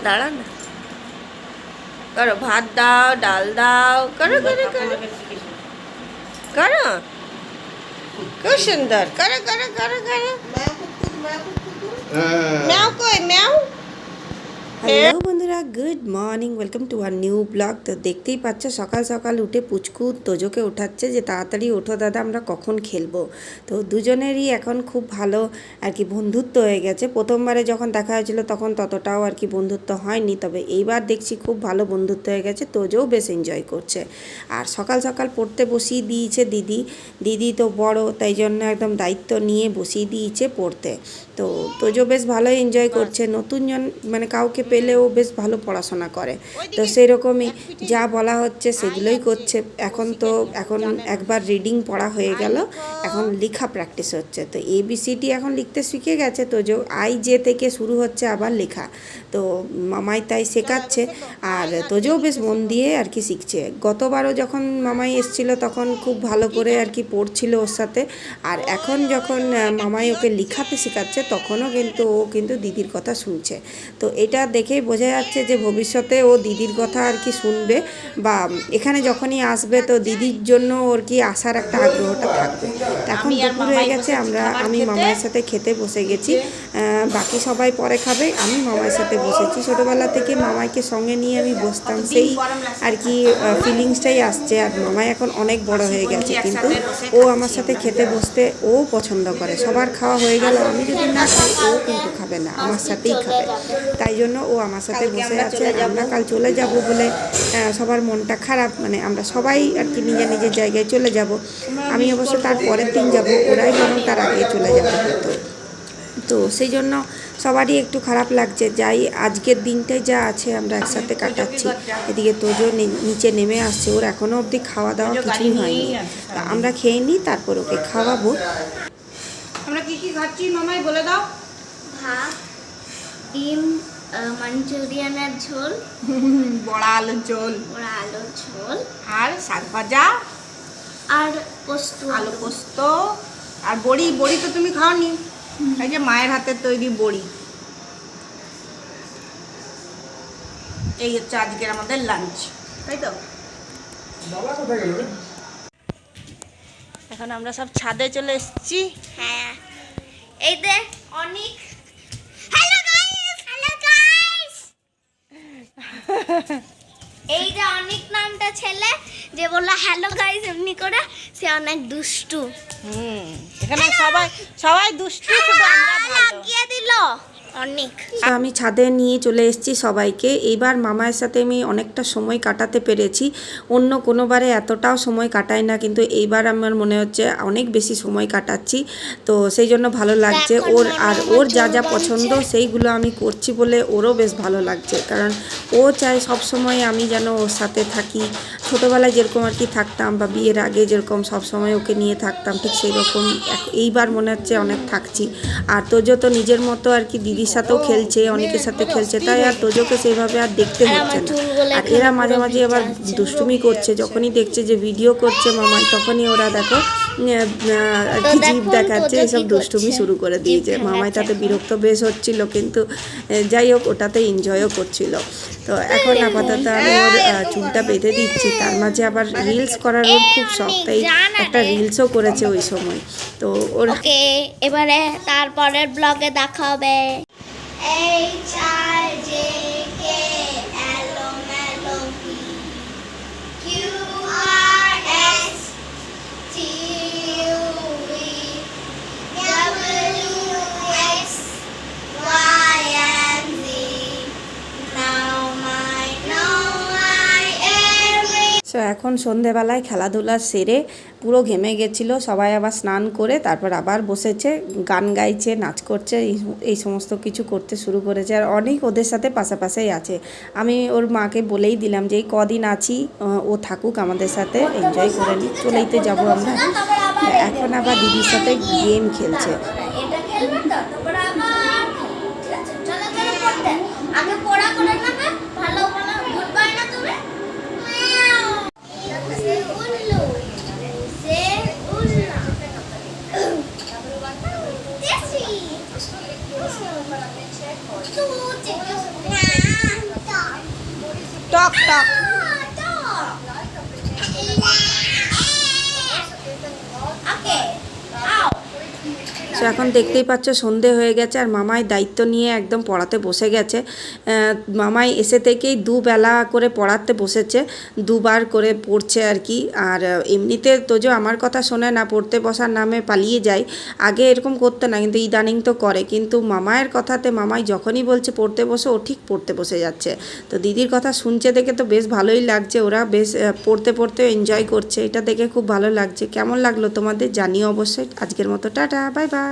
দাঁড়া না, করো ভাত দাও, ডাল দাও, করো করো করো করো, খুব সুন্দর, করো করো করো করো। ম্যাও কই ম্যাও। হ্যালো বন্ধুরা, good morning, welcome to our new blog. তো দেখতেই পাচ্ছ সকাল সকাল উঠে পুচকু তোজোকে ওঠাচ্ছে যে তাড়াতাড়ি ওঠো দাদা, আমরা কখন খেলবো। তো দুজনেরই এখন খুব ভালো আর কি বন্ধুত্ব হয়ে গেছে। প্রথমবারে যখন দেখা হয়েছিল তখন ততটাও আর কি বন্ধুত্ব হয়নি, তবে এইবার দেখছি খুব ভালো বন্ধুত্ব হয়ে গেছে। তোজোও বেশ এনজয় করছে। আর সকাল সকাল পড়তে বসিয়ে দিয়েছে দিদি তো বড়, তাই জন্য একদম দায়িত্ব নিয়ে বসিয়ে দিয়েছে পড়তে। তো তোজো বেশ ভালোই এনজয় করছে। নতুন জন মানে কাউকে পেলেও বেশ ভালো পড়াশোনা করে, তো সেই রকমই যা বলা হচ্ছে সেগুলোই করছে। এখন একবার রিডিং পড়া হয়ে গেল, এখন লেখা প্র্যাকটিস হচ্ছে। তো ABCD এখন লিখতে শিখে গেছে তোজো, IJ থেকে শুরু হচ্ছে আবার লেখা। তো মামাই তাই শেখাচ্ছে, আর তোজোও বেশ মন দিয়ে আর কি শিখছে। গতবারও যখন মামাই এসেছিল তখন খুব ভালো করে আর কি পড়ছিল ওর সাথে, আর এখন যখন মামাই ওকে লেখাতে শেখাচ্ছে তখনও কিন্তু ও কিন্তু দিদির কথা শুনছে। তো এটা দেখেই বোঝা যাচ্ছে যে ভবিষ্যতে ও দিদির কথা আর কি শুনবে, বা এখানে যখনই আসবে তো দিদির জন্য ওর কি আসার একটা আগ্রহটা থাকবে। এখন দুপুর হয়ে গেছে, আমি মামার সাথে খেতে বসে গেছি। বাকি সবাই পরে খাবে, আমি মামার সাথে বসেছি। ছোটোবেলা থেকে মামাইকে সঙ্গে নিয়ে আমি বসতাম, সেই আর কি ফিলিংসটাই আসছে। আর মামাই এখন অনেক বড় হয়ে গেছে, কিন্তু ও আমার সাথে খেতে বসতে ও পছন্দ করে। সবার খাওয়া হয়ে গেল, আমি যদি না খাই ও কিন্তু খাবে না, আমার সাথেই খাবে। তাই জন্য ও আমার সাথে বসে আছে। আমরা কাল চলে যাব বলে সবার মনটা খারাপ, মানে আমরা সবাই আর কি নিজের নিজের জায়গায় চলে যাব। আমি অবশ্য তার পরের দিন যাব, ওরাই বরং তার আগে চলে যাবে হয়তো। তো সেই জন্য সবারই একটু খারাপ লাগছে। যাই আজকের দিনটাই যা আছে আমরা একসাথে কাটাচ্ছি। এদিকে তোজো নিচে নেমে আসছে, ওর এখনও অবধি খাওয়া দাওয়া কিছুই হয়নি। আমরা খেয়ে নিই, তারপর ওকে খাওয়াবো। আমরা কি কি খাচ্ছি মামাই বলে দাও। ভাত, ডিম, মাঞ্চুরিয়ানের ঝোল, বড়া আলুর ঝোল, আর শাক ভাজা, আর পোস্ত, আলু পোস্ত, আর বড়ি। বড়ি তো তুমি খাওনি, এই যে মায়ের হাতের তৈরি বড়ি। এই হচ্ছে আজকের আমাদের লাঞ্চ, তাই তো। এখন আমরা সব ছাদে চলে এসেছি। হ্যাঁ, এই দে অনেক। হ্যালো গাইস এই যে অনেক নামটা ছেলে যে বললো হ্যালো গাইস এমনি করে, সে অনেক দুষ্টু। এখানে সবাই দুষ্টু, শুধু আমরা ভালো। লাগিয়ে দিল অনেক। আমি ছাদে নিয়ে চলে এসেছি সবাইকে। এইবার মামায়ের সাথে আমি অনেকটা সময় কাটাতে পেরেছি। অন্য কোনোবারে এতটাও সময় কাটাই না, কিন্তু এইবার আমার মনে হচ্ছে অনেক বেশি সময় কাটাচ্ছি। তো সেই জন্য ভালো লাগছে। ওর যা যা পছন্দ সেইগুলো আমি করছি বলে ওরও বেশ ভালো লাগছে, কারণ ও চায় সব সময় আমি যেন ওর সাথে থাকি। ছোটোবেলায় যেরকম আর কি থাকতাম, বা বিয়ের আগে যেরকম সব সময় ওকে নিয়ে থাকতাম, ঠিক সেই রকম এইবার মনে হচ্ছে অনেক থাকছি। আর তোজো তো নিজের মতো আর কি দিদির সাথেও খেলছে, অনেকের সাথে খেলছে, তাই আর তোজোকে সেইভাবে আর দেখতে হচ্ছে না। আর এরা মাঝে মাঝে আবার দুষ্টুমি করছে, যখনই দেখছে যে ভিডিও করছে মামাই, তখনই ওরা দেখো আর কি জিভ দেখাচ্ছে, এসব দুষ্টুমি শুরু করে দিয়েছে। মামাই তাতে বিরক্ত বেশ হচ্ছিল, কিন্তু যাই হোক ওটাতে এনজয়ও করছিল। তো এখন আপাতত আমি ওর চুলটা বেঁধে দিচ্ছি। তার মাঝে আবার রিলস করার ওর খুব শখ, তাই একটা রিলসও করেছে ওই সময়। তো ওর ওকে, এবারে তারপরের ব্লগে দেখা হবে। এই চার জে কে এলো মেলোডি, Q R S T U V W X Y and Z, now my every. So এখন সন্ধেবেলায় খেলাধুলা সেরে পুরো ঘেমে গেছিলো, সবাই আবার স্নান করে তারপর আবার বসেছে, গান গাইছে, নাচ করছে, এই সমস্ত কিছু করতে শুরু করেছে। আর অনেক ওদের সাথে পাশাপাশিই আছে। আমি ওর মাকে বলেই দিলাম যে এই কদিন আছি ও থাকুক আমাদের সাথে, এনজয় করে নিই, চলেইতে যাবো আমরা। এখন আবার দিদির সাথে গেম খেলছে। এটা খেলবে তো, তারপর আবার চলো পড়তে। আগে পড়া করে নেবে, ভালো ভালো গুড বাই না তুমি। সে উল্লু, সে উল্লা দেশি। টক টক। সো এখন দেখতেই পাচ্ছ সন্ধে হয়ে গেছে আর মামাই দায়িত্ব নিয়ে একদম পড়াতে বসে গেছে। মামাই এসে থেকেই দুবেলা করে পড়াতে বসেছে, দুবার করে পড়ছে আর কি। আর এমনিতে তোজো আমার কথা শোনে না, পড়তে বসার নামে পালিয়ে যায়। আগে এরকম করতো না, কিন্তু ইদানিং তো করে। কিন্তু মামায়ের কথাতে মামাই যখনই বলছে পড়তে বসে, ও ঠিক পড়তে বসে যাচ্ছে। তো দিদির কথা শুনছে দেখে তো বেশ ভালোই লাগছে, ওরা বেশ পড়তে পড়তে এনজয় করছে, এটা দেখে খুব ভালো লাগছে। কেমন লাগলো তোমাদের জানিও অবশ্যই। আজকের মতো টাটা, বাই বাই।